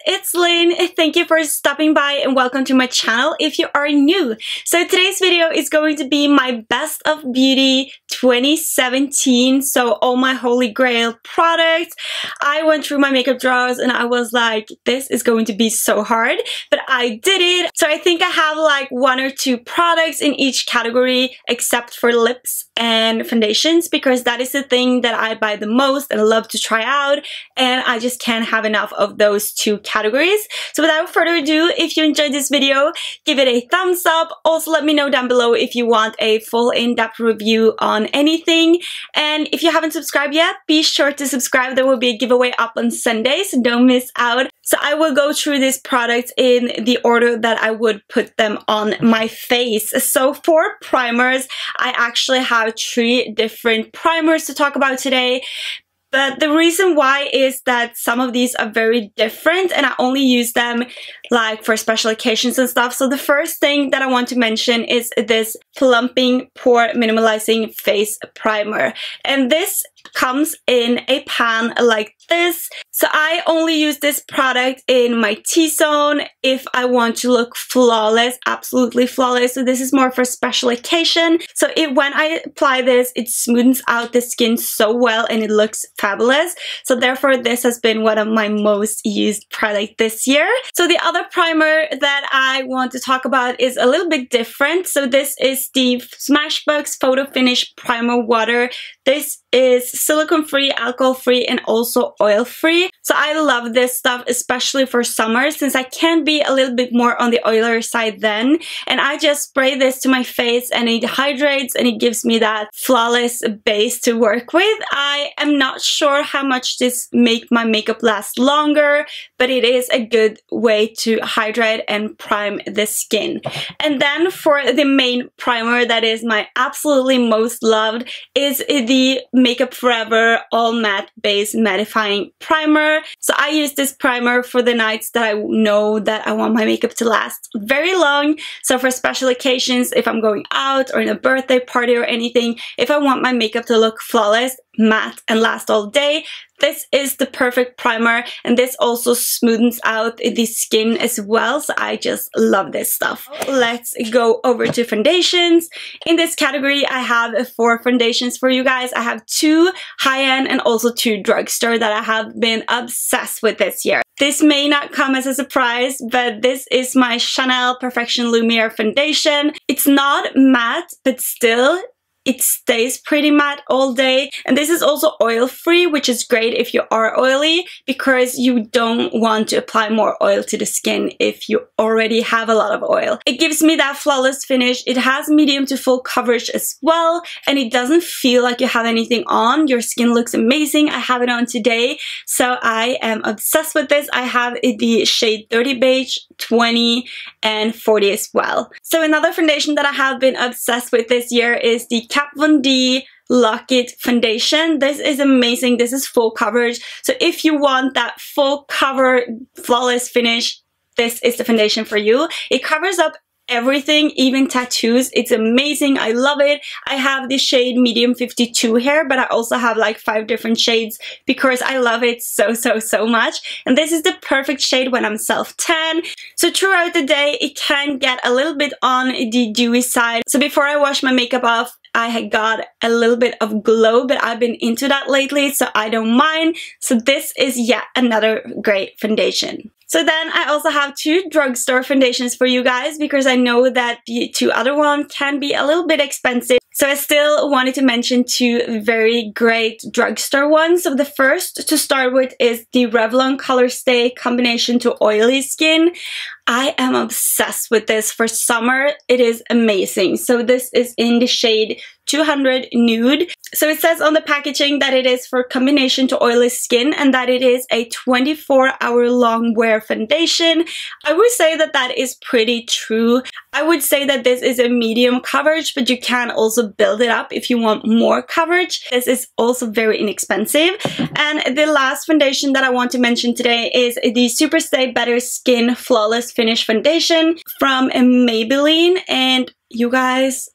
it's Linn. Thank you for stopping by and welcome to my channel if you are new. So today's video is going to be my best of beauty 2017. So all my holy grail products. I went through my makeup drawers and I was like, this is going to be so hard, but I did it. So I think I have like 1 or 2 products in each category except for lips and foundations, because that is the thing that I buy the most and love to try out, and I just can't have enough of those 2 categories. So without further ado, if you enjoyed this video, give it a thumbs up. Also let me know down below if you want a full in-depth review on anything, and if you haven't subscribed yet, be sure to subscribe. There will be a giveaway up on Sunday, so don't miss out. So I will go through these products in the order that I would put them on my face. So for primers, I actually have 3 different primers to talk about today. But the reason why is that some of these are very different and I only use them like for special occasions and stuff. So the first thing that I want to mention is this Plumping Pore Minimalizing Face Primer. And this comes in a pan like this. So I only use this product in my T-zone if I want to look flawless, absolutely flawless. So this is more for special occasion. So when I apply this, it smooths out the skin so well and it looks fabulous. So therefore this has been one of my most used products this year. So the other primer that I want to talk about is a little bit different. So this is the Smashbox Photo Finish Primer Water. This is silicone free, alcohol free, and also oil free. So I love this stuff, especially for summer, since I can be a little bit more on the oilier side then. And I just spray this to my face and it hydrates and it gives me that flawless base to work with. I am not sure how much this make my makeup last longer, but it is a good way to hydrate and prime the skin. And then for the main primer that is my absolutely most loved is the Makeup Forever All Matte Base Mattifying Primer. So I use this primer for the nights that I know that I want my makeup to last very long. So for special occasions, if I'm going out or in a birthday party or anything, if I want my makeup to look flawless, matte, and last all day, this is the perfect primer. And this also smooths out the skin as well, so I just love this stuff. Let's go over to foundations. In this category I have 4 foundations for you guys. I have 2 high-end and also 2 drugstore that I have been obsessed with this year. This may not come as a surprise, but this is my Chanel Perfection Lumiere foundation. It's not matte, but still it stays pretty matte all day. And this is also oil free, which is great if you are oily, because you don't want to apply more oil to the skin if you already have a lot of oil. It gives me that flawless finish. It has medium to full coverage as well, and it doesn't feel like you have anything on. Your skin looks amazing. I have it on today, so I am obsessed with this. I have the shade 30 Beige, 20, and 40 as well. So another foundation that I have been obsessed with this year is the Kat Von D Lock It foundation. This is amazing. This is full coverage. So if you want that full cover flawless finish, this is the foundation for you. It covers up everything, even tattoos. It's amazing. I love it. I have the shade medium 52 here, but I also have like 5 different shades because I love it so much. And this is the perfect shade when I'm self-tan. So throughout the day, it can get a little bit on the dewy side. So before I wash my makeup off, I had got a little bit of glow, but I've been into that lately, so I don't mind. So this is yet another great foundation. So then I also have 2 drugstore foundations for you guys, because I know that the 2 other ones can be a little bit expensive. So I still wanted to mention 2 very great drugstore ones. So the first to start with is the Revlon Color Stay Combination to Oily Skin. I am obsessed with this for summer. It is amazing. So this is in the shade 200 Nude. So it says on the packaging that it is for combination to oily skin and that it is a 24-hour long wear foundation. I would say that that is pretty true. I would say that this is a medium coverage, but you can also build it up if you want more coverage. This is also very inexpensive. And the last foundation that I want to mention today is the Super Stay Better Skin Flawless Finish Foundation from Maybelline. And you guys,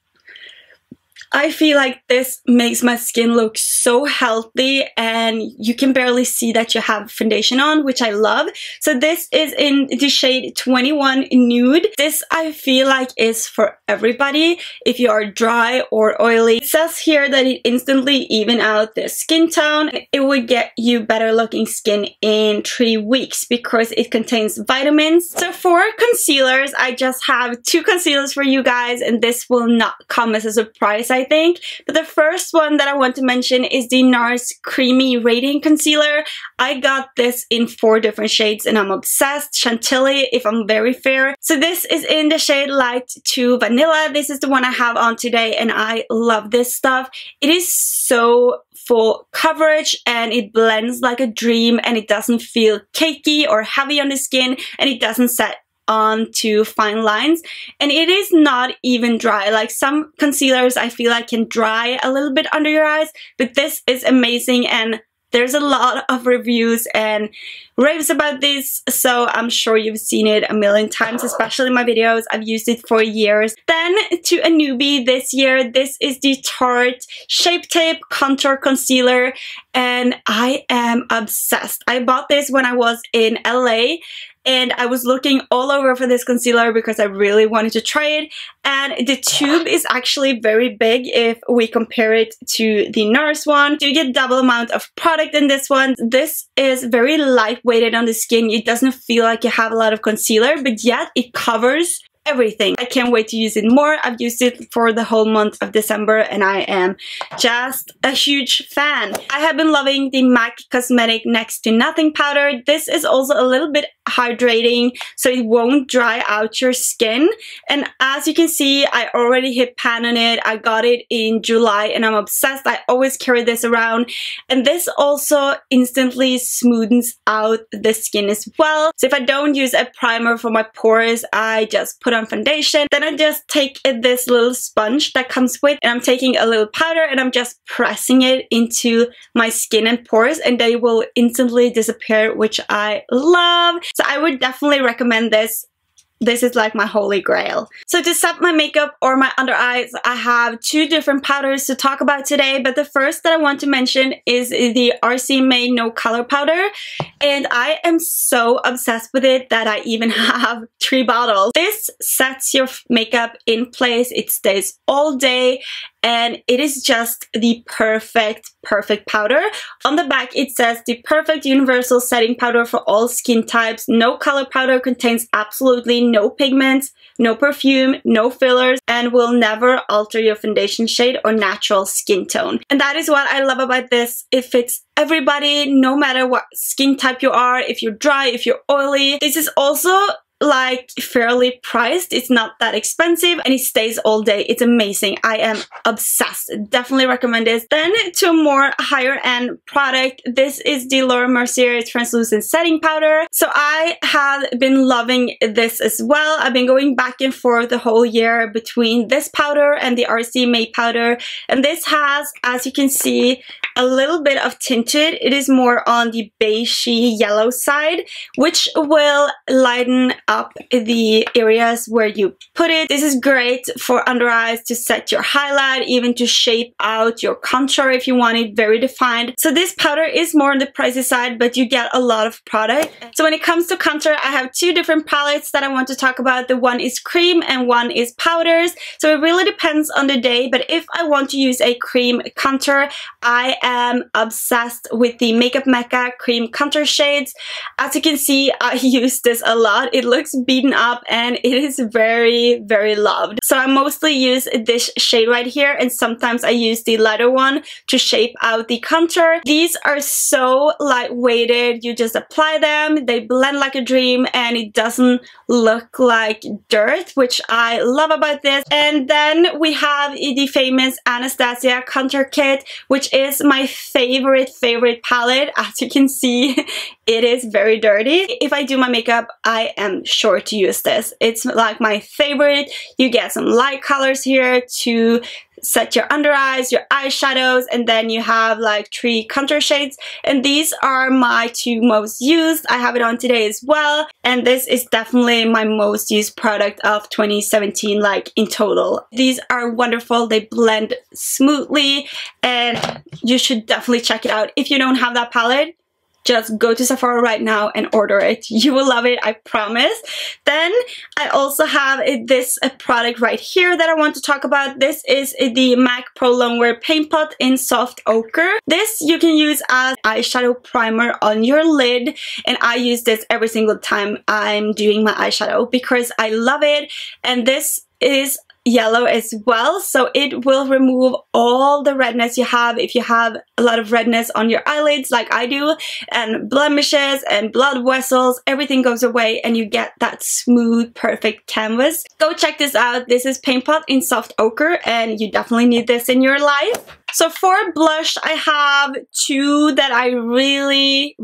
I feel like this makes my skin look so healthy and you can barely see that you have foundation on, which I love. So this is in the shade 21 Nude. This I feel like is for everybody if you are dry or oily. It says here that it instantly even out the skin tone. It would get you better looking skin in 3 weeks because it contains vitamins. So for concealers, I just have 2 concealers for you guys, and this will not come as a surprise, I think. But the first one that I want to mention is the NARS Creamy Radiant Concealer. I got this in 4 different shades and I'm obsessed. Chantilly if I'm very fair. So this is in the shade Light to Vanilla. This is the one I have on today and I love this stuff. It is so full coverage and it blends like a dream and it doesn't feel cakey or heavy on the skin and it doesn't set onto fine lines, and it is not even dry. Like some concealers I feel like can dry a little bit under your eyes, but this is amazing and there's a lot of reviews and raves about this, so I'm sure you've seen it a million times, especially in my videos. I've used it for years. Then to a newbie this year, this is the Tarte Shape Tape Contour Concealer and I am obsessed. I bought this when I was in LA and I was looking all over for this concealer because I really wanted to try it, and the tube is actually very big if we compare it to the NARS one. You get double amount of product in this one. This is very lightweighted on the skin. It doesn't feel like you have a lot of concealer, but yet it covers everything. I can't wait to use it more. I've used it for the whole month of December and I am just a huge fan. I have been loving the MAC Cosmetic Next to Nothing powder. This is also a little bit hydrating so it won't dry out your skin, and as you can see I already hit pan on it. I got it in July and I'm obsessed. I always carry this around, and this also instantly smoothens out the skin as well. So if I don't use a primer for my pores, I just put on foundation. Then I just take this little sponge that comes with, and I'm taking a little powder and I'm just pressing it into my skin and pores and they will instantly disappear, which I love. So I would definitely recommend this. This is like my holy grail. So to set my makeup or my under eyes, I have 2 different powders to talk about today, but the first that I want to mention is the RC Made No Color powder, and I am so obsessed with it that I even have 3 bottles. This sets your makeup in place. It stays all day and it is just the perfect powder. On the back it says the perfect universal setting powder for all skin types. No color powder contains absolutely no pigments, no perfume, no fillers, and will never alter your foundation shade or natural skin tone. And that is what I love about this. It fits everybody, no matter what skin type you are, if you're dry, if you're oily. This is also like fairly priced. It's not that expensive and it stays all day. It's amazing. I am obsessed. Definitely recommend this. Then to a more higher end product, this is the Laura Mercier Translucent Setting Powder. So I have been loving this as well. I've been going back and forth the whole year between this powder and the RC Made powder, and this has, as you can see, a little bit of tinted. It is more on the beigey yellow side, which will lighten up the areas where you put it. This is great for under eyes to set your highlight, even to shape out your contour if you want it very defined. So this powder is more on the pricey side, but you get a lot of product. So when it comes to contour, I have 2 different palettes that I want to talk about. The one is cream and one is powders. So it really depends on the day, but if I want to use a cream contour, I am obsessed with the Makeup Mecca cream contour shades. As you can see, I use this a lot. It looks beaten up and it is very loved. So I mostly use this shade right here, and sometimes I use the lighter one to shape out the contour. These are so lightweighted. You just apply them, they blend like a dream, and it doesn't look like dirt, which I love about this. And then we have the famous Anastasia contour kit, which is my favorite palette. As you can see, it is very dirty. If I do my makeup, I am sure to use this. It's like my favorite. You get some light colors here to set your under eyes, your eyeshadows, and then you have like 3 contour shades. And these are my 2 most used. I have it on today as well, and this is definitely my most used product of 2017, like in total. These are wonderful. They blend smoothly, and you should definitely check it out. If you don't have that palette, just go to Sephora right now and order it. You will love it, I promise. Then I also have this product right here that I want to talk about. This is the MAC Pro Longwear Paint Pot in Soft Ochre. This you can use as eyeshadow primer on your lid, and I use this every single time I'm doing my eyeshadow because I love it. And this is yellow as well, so it will remove all the redness you have if you have a lot of redness on your eyelids like I do, and blemishes and blood vessels. Everything goes away and you get that smooth, perfect canvas. Go check this out. This is Paint Pot in Soft Ochre, and you definitely need this in your life. So for blush, I have 2 that I really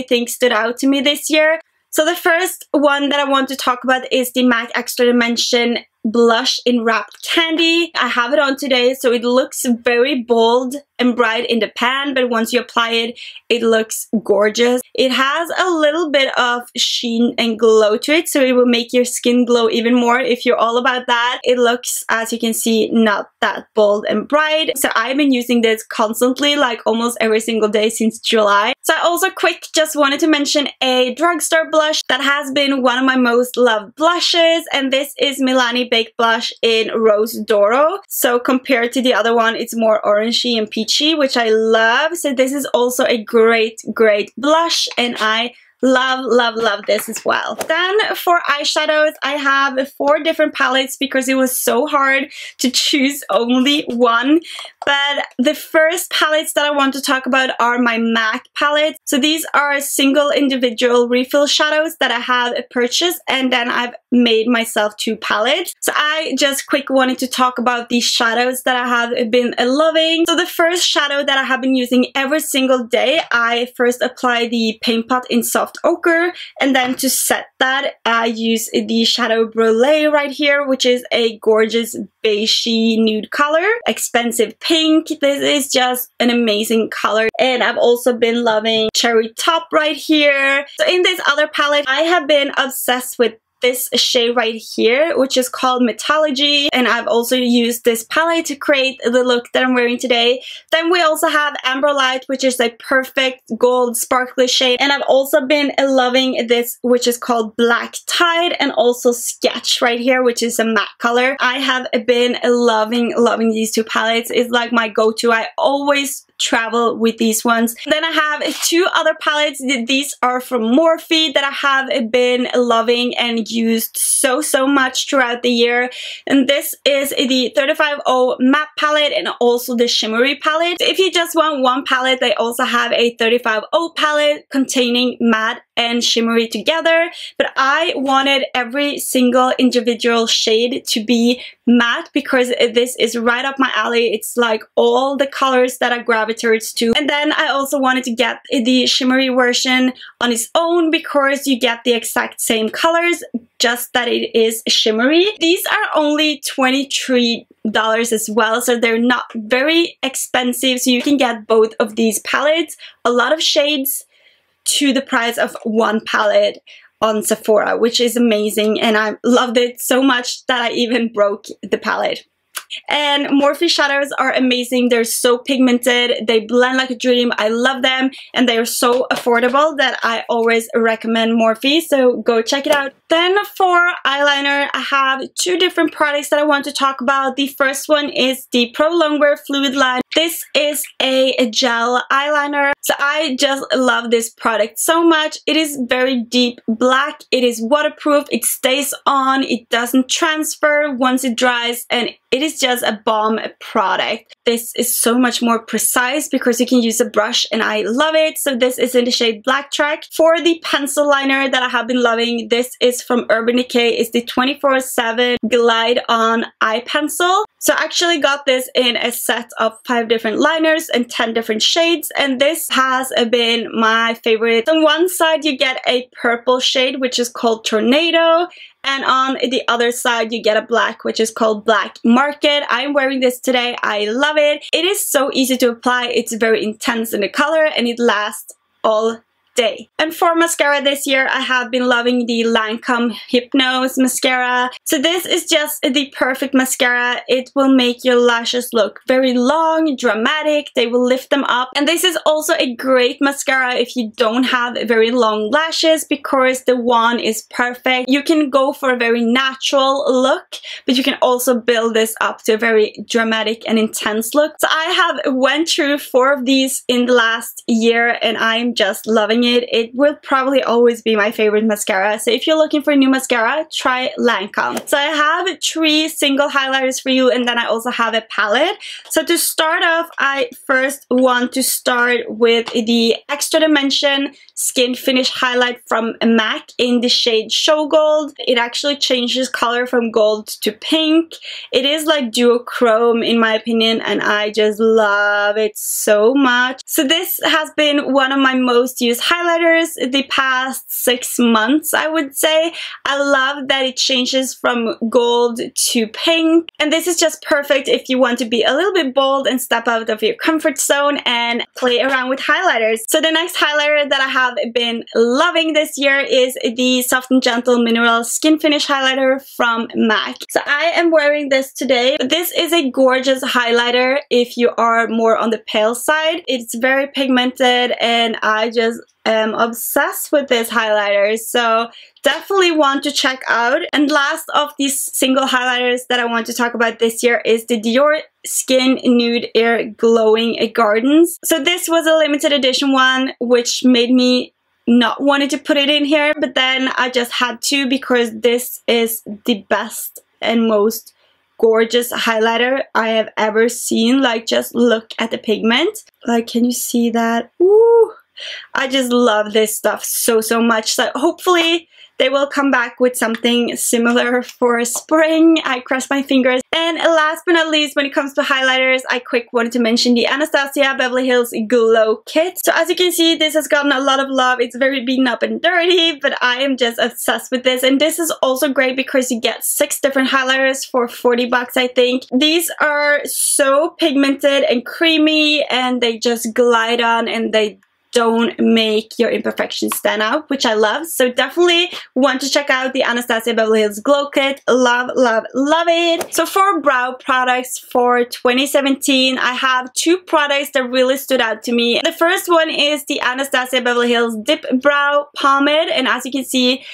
think stood out to me this year. So the first one that I want to talk about is the MAC Extra Dimension blush in Wrapped Candy. I have it on today, so it looks very bold and bright in the pan, but once you apply it, it looks gorgeous. It has a little bit of sheen and glow to it, so it will make your skin glow even more if you're all about that. It looks, as you can see, not that bold and bright. So I've been using this constantly, like almost every single day since July. So I also just wanted to mention a drugstore blush that has been one of my most loved blushes, and this is Milani Baked Blush in Rose Doro. So compared to the other one, it's more orangey and peachy, which I love. So this is also a great blush, and I love this as well. Then for eyeshadows, I have 4 different palettes because it was so hard to choose only one. But the first palettes that I want to talk about are my MAC palettes. So these are single individual refill shadows that I have purchased, and then I've made myself 2 palettes. So I just quickly wanted to talk about these shadows that I have been loving. So the first shadow that I have been using every single day, I first apply the Paint Pot in Soft Ochre, and then to set that, I use the Shadow Brulee right here, which is a gorgeous beigey nude color. Expensive pink. This is just an amazing color. And I've also been loving Cherry Top right here. So in this other palette, I have been obsessed with this shade right here, which is called Metallurgy, and I've also used this palette to create the look that I'm wearing today. Then we also have Amber Light, which is a perfect gold sparkly shade, and I've also been loving this, which is called Black Tide, and also Sketch right here, which is a matte color. I have been loving these 2 palettes. It's like my go-to. I always travel with these ones. Then I have 2 other palettes. These are from Morphe that I have been loving and used so much throughout the year. And this is the 35O matte palette and also the shimmery palette. If you just want one palette, they also have a 35O palette containing matte and shimmery together, but I wanted every single individual shade to be matte because this is right up my alley. It's like all the colors that I gravitate to. And then I also wanted to get the shimmery version on its own because you get the exact same colors, just that it is shimmery. These are only $23 as well, so they're not very expensive, so you can get both of these palettes, a lot of shades, to the price of one palette on Sephora, which is amazing, and I loved it so much that I even broke the palette. And Morphe shadows are amazing. They're so pigmented, they blend like a dream. I love them, and they are so affordable that I always recommend Morphe, so go check it out. Then for eyeliner, I have 2 different products that I want to talk about. The first one is the Pro Longwear Fluid Line. This is a gel eyeliner, so I just love this product so much. It is very deep black, it is waterproof, it stays on, it doesn't transfer once it dries, and it is just a bomb product. This is so much more precise because you can use a brush, and I love it. So this is in the shade Black Track. For the pencil liner that I have been loving, this is from Urban Decay. It's the 24/7 Glide On Eye Pencil. So I actually got this in a set of 5 5 different liners and 10 different shades, and this has been my favorite. On one side you get a purple shade which is called Tornado, and on the other side you get a black which is called Black Market. I'm wearing this today. I love it. It is so easy to apply. It's very intense in the color and it lasts all day. And for mascara this year, I have been loving the Lancome Hypnose mascara. So this is just the perfect mascara. It will make your lashes look very long, dramatic. They will lift them up. And this is also a great mascara if you don't have very long lashes, because the wand is perfect. You can go for a very natural look, but you can also build this up to a very dramatic and intense look. So I have went through 4 of these in the last year and I'm just loving it. It will probably always be my favorite mascara. So if you're looking for a new mascara, try Lancome. So I have 3 single highlighters for you, and then I also have a palette. So to start off, I first want to start with the Extra Dimension Skin Finish Highlight from MAC in the shade Show Gold. It actually changes color from gold to pink. It is like duochrome in my opinion, and I just love it so much. So this has been one of my most used highlighters the past 6 months, I would say. I love that it changes from gold to pink, and this is just perfect if you want to be a little bit bold and step out of your comfort zone and play around with highlighters. So the next highlighter that I have been loving this year is the Soft and Gentle Mineral Skin Finish Highlighter from MAC. So I am wearing this today. This is a gorgeous highlighter if you are more on the pale side. It's very pigmented and I just am obsessed with this highlighter, so definitely want to check out. And last of these single highlighters that I want to talk about this year is the Dior Skin Nude Air Glowing Gardens. So this was a limited edition one, which made me not wanted to put it in here, but then I just had to, because this is the best and most gorgeous highlighter I have ever seen. Like, just look at the pigment. Like, can you see that? Woo! I just love this stuff so much. So hopefully they will come back with something similar for spring. I cross my fingers. And last but not least, when it comes to highlighters, I quick wanted to mention the Anastasia Beverly Hills Glow Kit. So as you can see, this has gotten a lot of love. It's very beaten up and dirty, but I am just obsessed with this. And this is also great because you get 6 different highlighters for 40 bucks, I think. These are so pigmented and creamy, and they just glide on, and they don't make your imperfections stand out, which I love. So definitely want to check out the Anastasia Beverly Hills Glow Kit. Love, love, love it. So for brow products for 2017, I have 2 products that really stood out to me. The first one is the Anastasia Beverly Hills Dip Brow Pomade, and as you can see,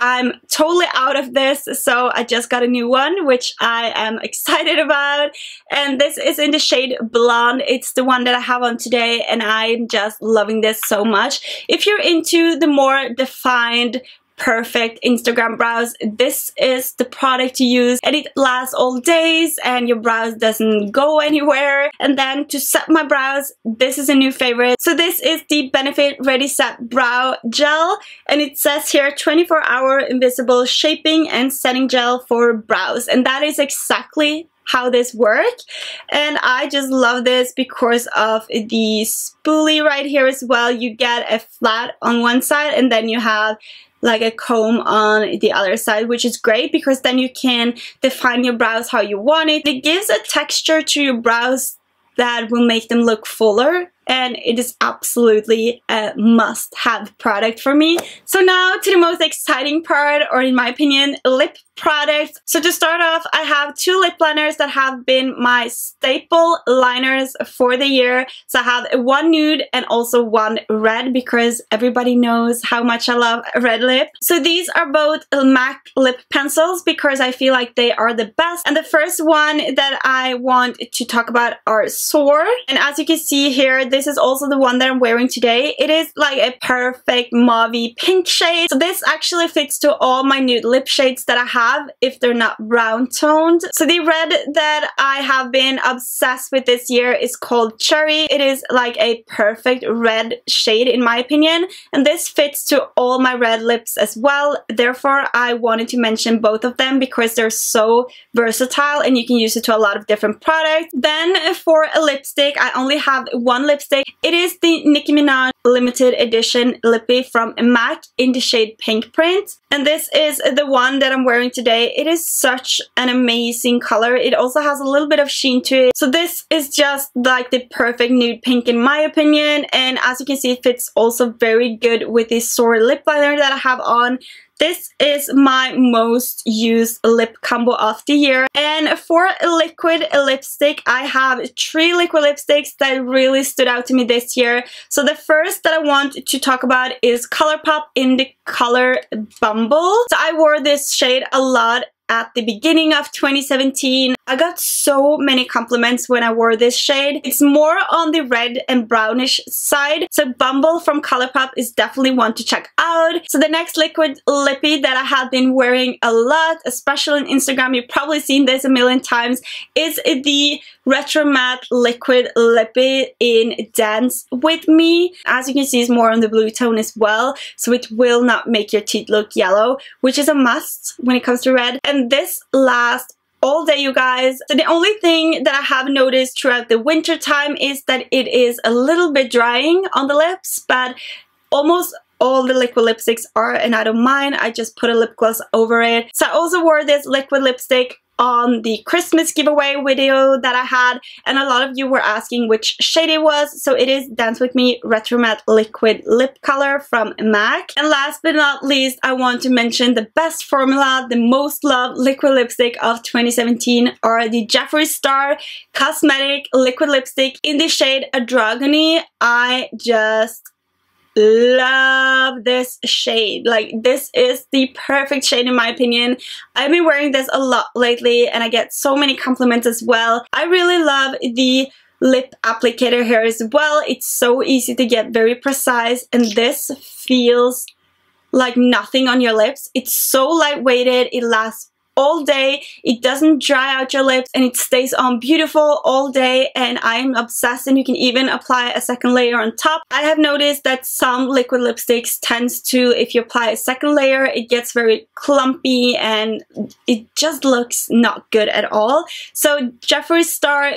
I'm totally out of this, so I just got a new one, which I am excited about. And this is in the shade Blonde. It's the one that I have on today, and I'm just loving this so much. If you're into the more defined, perfect Instagram brows, this is the product to use, and it lasts all days and your brows doesn't go anywhere. And then to set my brows, this is a new favorite. So this is the Benefit Ready Set Brow Gel, and it says here 24-hour invisible shaping and setting gel for brows, and that is exactly how this works. And I just love this because of the spoolie right here as well. You get a flat on one side and then you have like a comb on the other side, which is great because then you can define your brows how you want it. It gives a texture to your brows that will make them look fuller, and it is absolutely a must-have product for me. So now to the most exciting part, or in my opinion, lip products. So to start off, I have 2 lip liners that have been my staple liners for the year. So I have 1 nude and also 1 red, because everybody knows how much I love red lip. So these are both MAC lip pencils because I feel like they are the best. And the first one that I want to talk about are Soar. And as you can see here, this is also the one that I'm wearing today. It is like a perfect mauvey pink shade. So this actually fits to all my nude lip shades that I have if they're not brown toned. So the red that I have been obsessed with this year is called Cherry. It is like a perfect red shade in my opinion, and this fits to all my red lips as well. Therefore, I wanted to mention both of them because they're so versatile and you can use it to a lot of different products. Then for a lipstick, I only have one lipstick. It is the Nicki Minaj limited edition lippy from MAC in the shade Pink Print, and this is the one that I'm wearing today. It is such an amazing color. It also has a little bit of sheen to it, so this is just like the perfect nude pink in my opinion, and as you can see, it fits also very good with this Soar lip liner that I have on. This is my most used lip combo of the year. And for liquid lipstick, I have 3 liquid lipsticks that really stood out to me this year. So the first that I want to talk about is ColourPop in the color Bumble. So I wore this shade a lot at the beginning of 2017. I got so many compliments when I wore this shade. It's more on the red and brownish side. So Bumble from ColourPop is definitely one to check out. So the next liquid lippy that I have been wearing a lot, especially on Instagram, you've probably seen this a million times, is the Retro Matte Liquid Lippy in Dance With Me. As you can see, it's more on the blue tone as well, so it will not make your teeth look yellow, which is a must when it comes to red. And this lasts all day, you guys. So the only thing that I have noticed throughout the winter time is that it is a little bit drying on the lips, but almost all the liquid lipsticks are, and I don't mind. I just put a lip gloss over it. So I also wore this liquid lipstick on the Christmas giveaway video that I had, and a lot of you were asking which shade it was. So it is Dance With Me Retro Matte Liquid Lip Color from MAC. And last but not least, I want to mention the best formula, the most loved liquid lipstick of 2017 are the Jeffree Star Cosmetic Liquid Lipstick in the shade Androgyny. I just love this shade. Like, this is the perfect shade in my opinion. I've been wearing this a lot lately and I get so many compliments as well. I really love the lip applicator here as well. It's so easy to get, very precise, and this feels like nothing on your lips. It's so lightweighted, it lasts all day, it doesn't dry out your lips, and it stays on beautiful all day, and I'm obsessed. And you can even apply a second layer on top. I have noticed that some liquid lipsticks tends to, if you apply a second layer, it gets very clumpy and it just looks not good at all. So Jeffree Star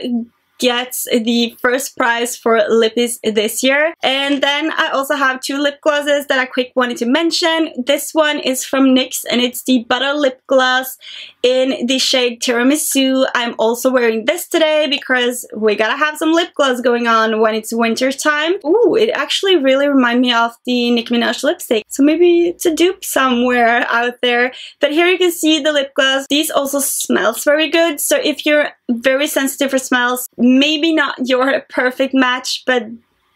gets the first prize for lippies this year. And then I also have 2 lip glosses that I quick wanted to mention. This one is from NYX and it's the Butter Lip Gloss in the shade Tiramisu. I'm also wearing this today because we gotta have some lip gloss going on when it's winter time. Ooh, it actually really reminds me of the Nicki Minaj lipstick. So maybe it's a dupe somewhere out there. But here you can see the lip gloss. These also smells very good. So if you're very sensitive for smells, maybe not your perfect match, but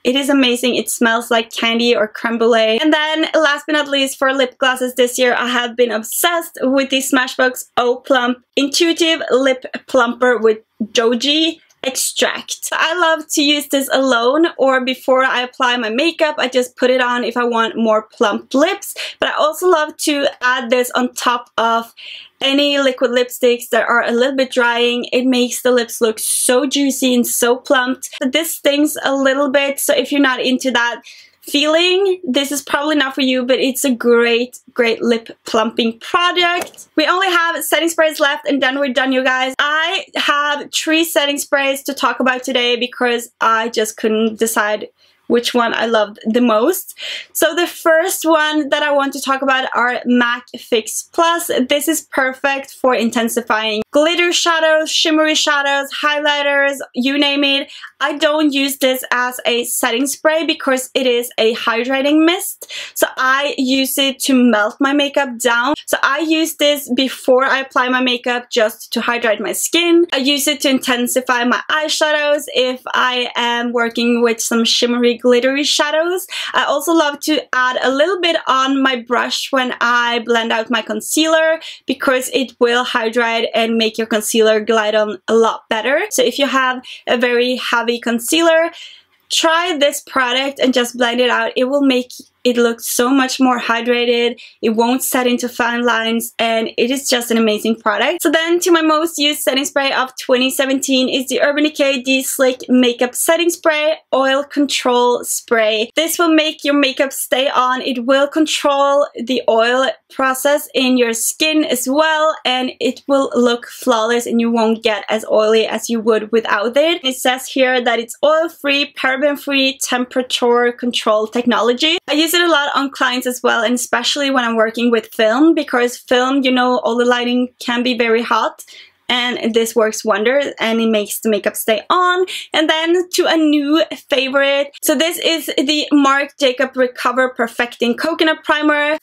it is amazing. It smells like candy or creme brulee. And then last but not least, for lip glosses this year, I have been obsessed with the Smashbox O Plump Intuitive Lip Plumper with Doji Extract. I love to use this alone or before I apply my makeup. I just put it on if I want more plump lips, but I also love to add this on top of any liquid lipsticks that are a little bit drying. It makes the lips look so juicy and so plumped. But this stings a little bit, so if you're not into that feeling, this is probably not for you, but it's a great lip plumping product. We only have setting sprays left and then we're done, you guys. I have 3 setting sprays to talk about today because I just couldn't decide which one I loved the most. So the first one that I want to talk about are MAC Fix Plus. This is perfect for intensifying glitter shadows, shimmery shadows, highlighters, you name it. I don't use this as a setting spray because it is a hydrating mist. So I use it to melt my makeup down. So I use this before I apply my makeup just to hydrate my skin. I use it to intensify my eyeshadows if I am working with some shimmery glittery shadows. I also love to add a little bit on my brush when I blend out my concealer because it will hydrate and make your concealer glide on a lot better. So if you have a very heavy concealer, try this product and just blend it out. It will make it look so much more hydrated. It won't set into fine lines, and it is just an amazing product. So then to my most used setting spray of 2017 is the Urban Decay De-Slick Makeup Setting Spray Oil Control Spray. This will make your makeup stay on. It will control the oil process in your skin as well, and it will look flawless and you won't get as oily as you would without it. It says here that it's oil-free, paraben-free, temperature control technology. I use it a lot on clients as well, and especially when I'm working with film, because film, you know, all the lighting can be very hot, and this works wonders and it makes the makeup stay on. And then to a new favorite. So this is the Marc Jacob Recover Perfecting Coconut Primer.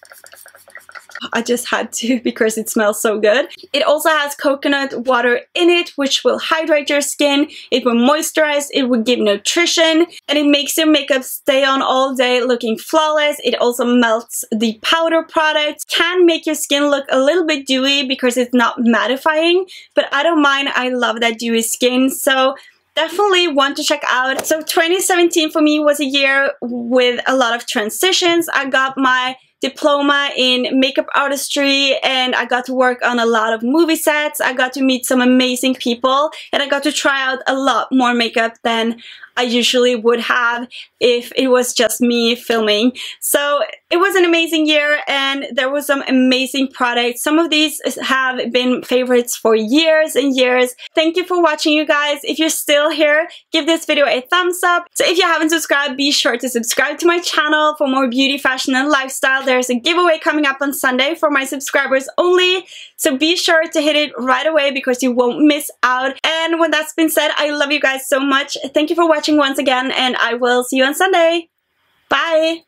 I just had to because it smells so good. It also has coconut water in it, which will hydrate your skin. It will moisturize, it will give nutrition, and it makes your makeup stay on all day looking flawless. It also melts the powder product. Can make your skin look a little bit dewy because it's not mattifying, but I don't mind. I love that dewy skin, so definitely want to check out. So 2017 for me was a year with a lot of transitions. I got my diploma in makeup artistry, and I got to work on a lot of movie sets. I got to meet some amazing people, and I got to try out a lot more makeup than I usually would have if it was just me filming. So it was an amazing year, and there were some amazing products. Some of these have been favorites for years and years. Thank you for watching, you guys. If you're still here, give this video a thumbs up. So if you haven't subscribed, be sure to subscribe to my channel for more beauty, fashion, and lifestyle. There's a giveaway coming up on Sunday for my subscribers only. So be sure to hit it right away because you won't miss out. And when that's been said, I love you guys so much. Thank you for watching once again, and I will see you on Sunday. Bye!